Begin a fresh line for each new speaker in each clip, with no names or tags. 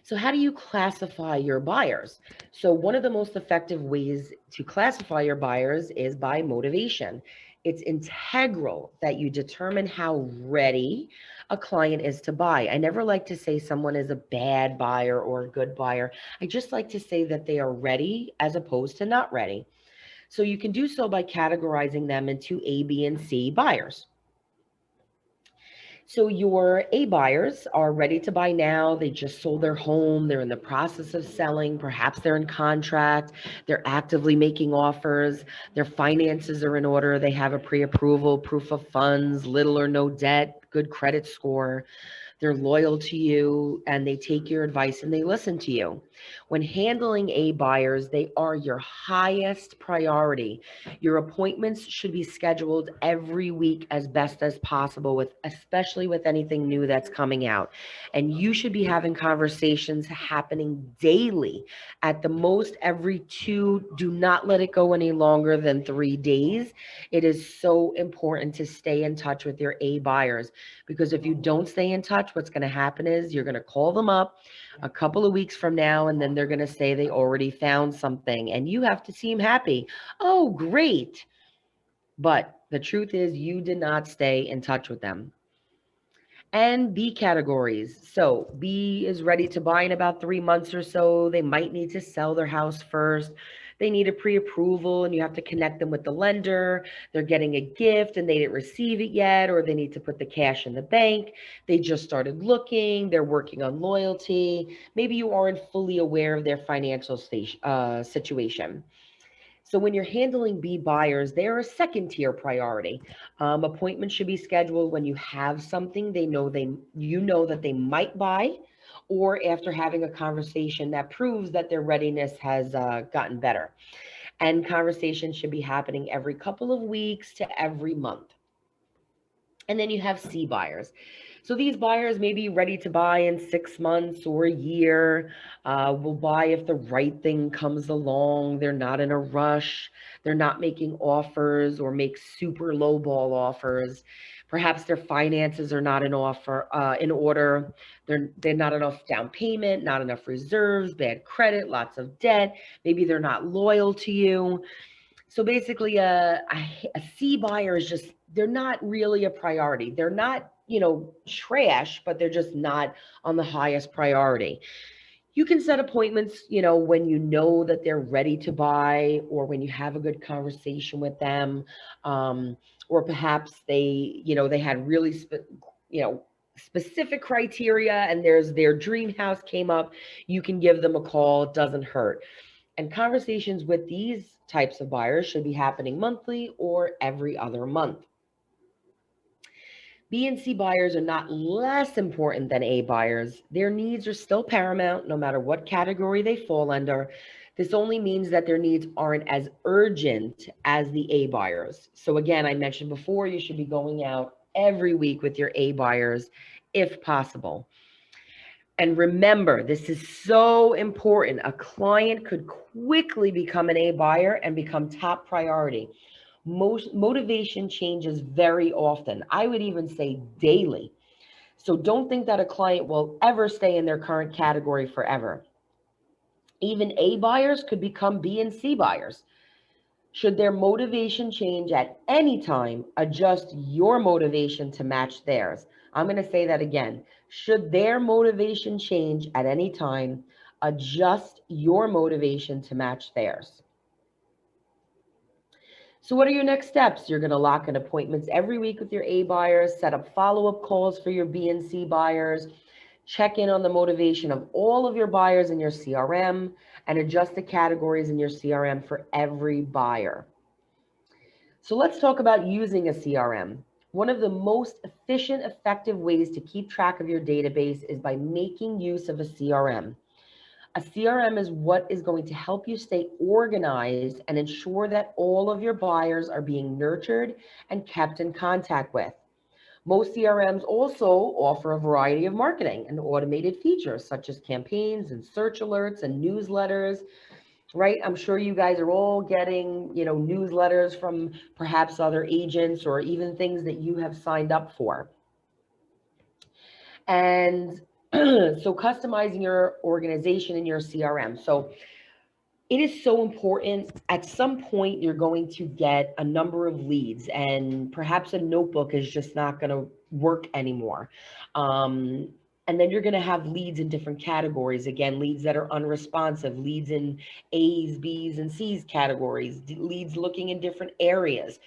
So, how do you classify your buyers? So, one of the most effective ways to classify your buyers is by motivation. It's integral that you determine how ready a client is to buy. I never like to say someone is a bad buyer or a good buyer. I just like to say that they are ready as opposed to not ready. So, you can do so by categorizing them into A, B, and C buyers. So your A buyers are ready to buy now. They just sold their home. They're in the process of selling. Perhaps they're in contract. They're actively making offers. Their finances are in order. They have a pre-approval, proof of funds, little or no debt, good credit score. They're loyal to you and they take your advice and they listen to you. When handling A buyers, they are your highest priority. Your appointments should be scheduled every week as best as possible with especially with anything new that's coming out. And you should be having conversations happening daily. At the most every 2, do not let it go any longer than 3 days. It is so important to stay in touch with your A buyers because if you don't stay in touch, what's going to happen is you're going to call them up a couple of weeks from now, and then they're going to say they already found something, and you have to seem happy. Oh, great. But the truth is, you did not stay in touch with them. And B categories. So B is ready to buy in about 3 months or so. They might need to sell their house first. They need a pre-approval and you have to connect them with the lender. They're getting a gift and they didn't receive it yet, or they need to put the cash in the bank. They just started looking. They're working on loyalty. Maybe you aren't fully aware of their financial situation. So when you're handling B buyers, they're a second tier priority. Appointments should be scheduled when you have something you know that they might buy, or after having a conversation that proves that their readiness has gotten better. And conversations should be happening every couple of weeks to every month. And then you have C buyers. So these buyers may be ready to buy in 6 months or a year, will buy if the right thing comes along. They're not in a rush. They're not making offers or make super low ball offers. Perhaps their finances are not in order. They're not enough down payment, not enough reserves, bad credit, lots of debt. Maybe they're not loyal to you. So basically, a C buyer is just, they're not really a priority. They're not, trash, but they're just not on the highest priority. You can set appointments, when you know that they're ready to buy or when you have a good conversation with them. Um, or perhaps they had really, you know, specific criteria and there's their dream house came up. You can give them a call. It doesn't hurt. And conversations with these types of buyers should be happening monthly or every other month. B and C buyers are not less important than A buyers. Their needs are still paramount no matter what category they fall under. This only means that their needs aren't as urgent as the A buyers. So, again, I mentioned before, you should be going out every week with your A buyers if possible. And remember, this is so important. A client could quickly become an A buyer and become top priority. Most motivation changes very often. I would even say daily. So don't think that a client will ever stay in their current category forever. Even A buyers could become B and C buyers. Should their motivation change at any time, adjust your motivation to match theirs. I'm going to say that again. Should their motivation change at any time, adjust your motivation to match theirs. So, what are your next steps? You're going to lock in appointments every week with your A buyers, set up follow up calls for your B and C buyers, check in on the motivation of all of your buyers in your CRM, and adjust the categories in your CRM for every buyer. So let's talk about using a CRM. One of the most efficient, effective ways to keep track of your database is by making use of a CRM. A CRM is what is going to help you stay organized and ensure that all of your buyers are being nurtured and kept in contact with. Most CRMs also offer a variety of marketing and automated features such as campaigns and search alerts and newsletters, right? I'm sure you guys are all getting, newsletters from perhaps other agents or even things that you have signed up for. And So customizing your organization in your CRM. So it is so important. At some point, you're going to get a number of leads, and perhaps a notebook is just not going to work anymore. Um, and then you're going to have leads in different categories. Again, leads that are unresponsive, leads in A's, B's, and C's categories, leads looking in different areas.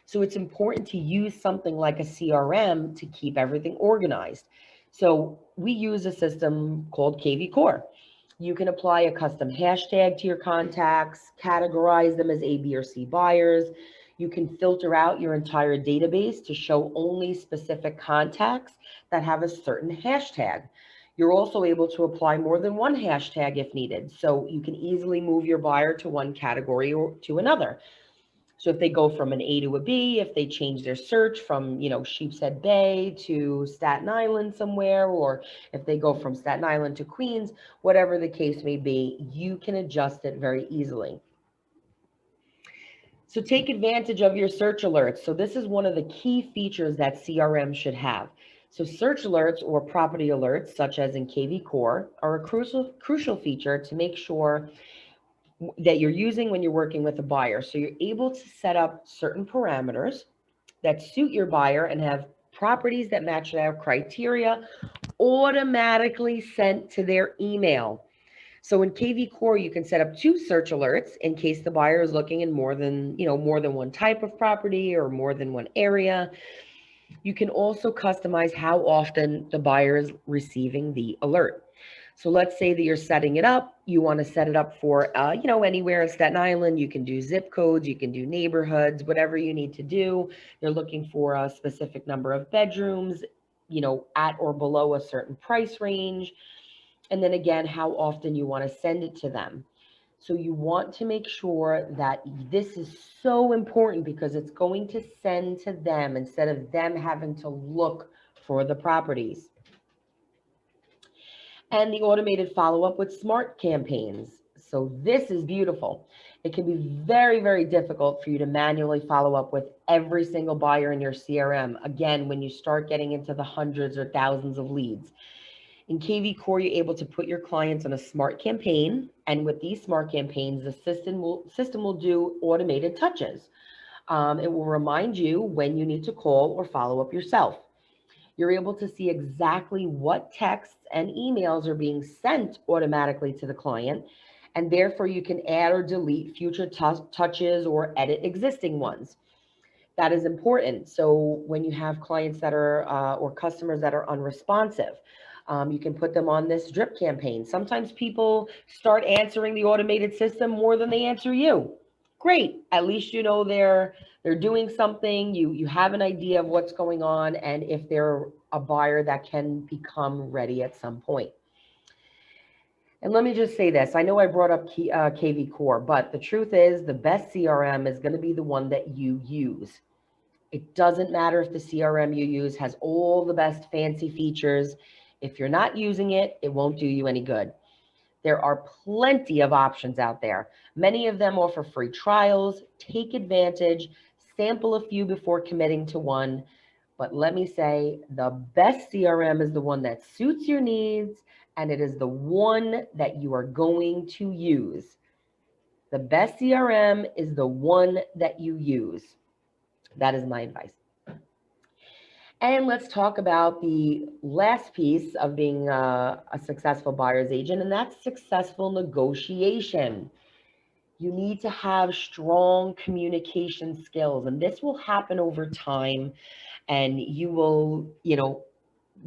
So it's important to use something like a CRM to keep everything organized. So we use a system called KV Core. You can apply a custom hashtag to your contacts, categorize them as A, B, or C buyers. You can filter out your entire database to show only specific contacts that have a certain hashtag. You're also able to apply more than one hashtag if needed. So you can easily move your buyer to one category or to another. So if they go from an A to a B, if they change their search from, Sheepshead Bay to Staten Island somewhere, or if they go from Staten Island to Queens, whatever the case may be, you can adjust it very easily. So take advantage of your search alerts. So this is one of the key features that CRM should have. So search alerts or property alerts, such as in KV Core, are a crucial feature to make sure that you're using when you're working with a buyer. So you're able to set up certain parameters that suit your buyer and have properties that match their criteria automatically sent to their email. So in KV Core, you can set up 2 search alerts in case the buyer is looking in more than one type of property or more than one area. You can also customize how often the buyer is receiving the alert. So let's say that you're setting it up. You want to set it up for, anywhere in Staten Island. You can do zip codes, you can do neighborhoods, whatever you need to do. You're looking for a specific number of bedrooms, at or below a certain price range. And then again, how often you want to send it to them. So you want to make sure that this is so important because it's going to send to them instead of them having to look for the properties. And the automated follow-up with smart campaigns. So this is beautiful. It can be very, very difficult for you to manually follow up with every single buyer in your CRM. Again, when you start getting into the hundreds or thousands of leads. In KV Core, you're able to put your clients on a smart campaign. And with these smart campaigns, the system will do automated touches. It will remind you when you need to call or follow up yourself. You're able to see exactly what texts and emails are being sent automatically to the client, and therefore you can add or delete future touches or edit existing ones. That is important. So when you have clients that are or customers that are unresponsive, you can put them on this drip campaign. Sometimes people start answering the automated system more than they answer you. Great. At least you know they're doing something. You have an idea of what's going on, and if they're a buyer that can become ready at some point. And let me just say this. I know I brought up KV Core, but the truth is the best CRM is going to be the one that you use. It doesn't matter if the CRM you use has all the best fancy features. If you're not using it, it won't do you any good. There are plenty of options out there. Many of them offer free trials. Take advantage, sample a few before committing to one. But let me say, the best CRM is the one that suits your needs, and it is the one that you are going to use. The best CRM is the one that you use. That is my advice. And let's talk about the last piece of being a successful buyer's agent, and that's successful negotiation. You need to have strong communication skills, and this will happen over time. And you will,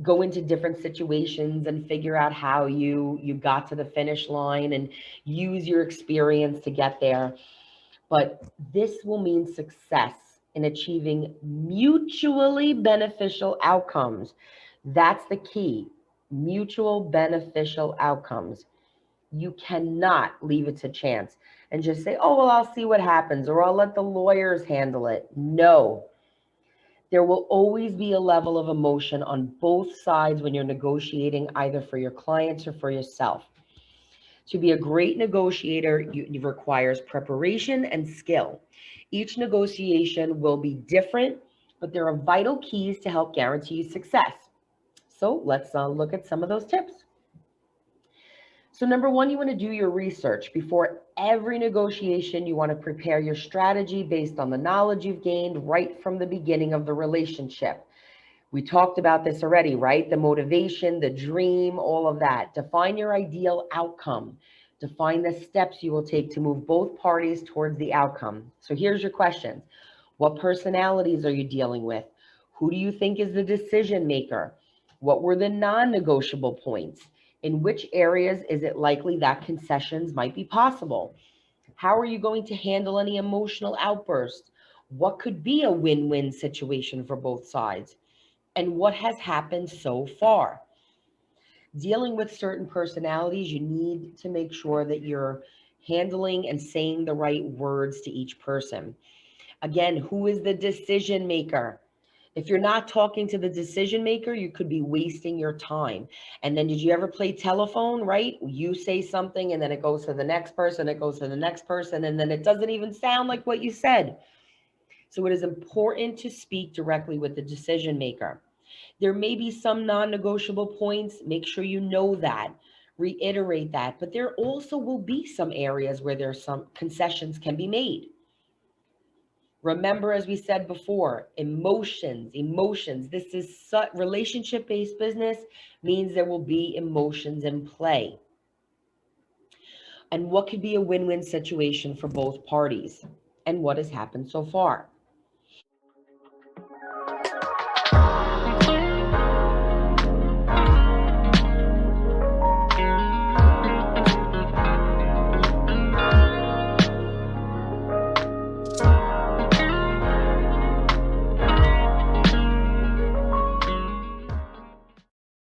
go into different situations and figure out how you got to the finish line and use your experience to get there. But this will mean success in achieving mutually beneficial outcomes. That's the key. Mutual beneficial outcomes. You cannot leave it to chance and just say, oh, well, I'll see what happens, or I'll let the lawyers handle it. No. There will always be a level of emotion on both sides when you're negotiating, either for your clients or for yourself. To be a great negotiator, it requires preparation and skill. Each negotiation will be different, but there are vital keys to help guarantee success. So let's look at some of those tips. So number one, you want to do your research. Before every negotiation, you want to prepare your strategy based on the knowledge you've gained right from the beginning of the relationship. We talked about this already, right? The motivation, the dream, all of that. Define your ideal outcome. Define the steps you will take to move both parties towards the outcome. So here's your questions. What personalities are you dealing with? Who do you think is the decision maker? What were the non-negotiable points? In which areas is it likely that concessions might be possible? How are you going to handle any emotional outbursts? What could be a win-win situation for both sides? And what has happened so far? Dealing with certain personalities, you need to make sure that you're handling and saying the right words to each person. Again, who is the decision maker? If you're not talking to the decision maker, you could be wasting your time. And then did you ever play telephone, right? You say something and then it goes to the next person, it goes to the next person, and then it doesn't even sound like what you said. So it is important to speak directly with the decision maker. There may be some non-negotiable points. Make sure you know that. Reiterate that. But there also will be some areas where there's some concessions can be made. Remember, as we said before, emotions. This is relationship-based business means there will be emotions in play. And what could be a win-win situation for both parties? And what has happened so far?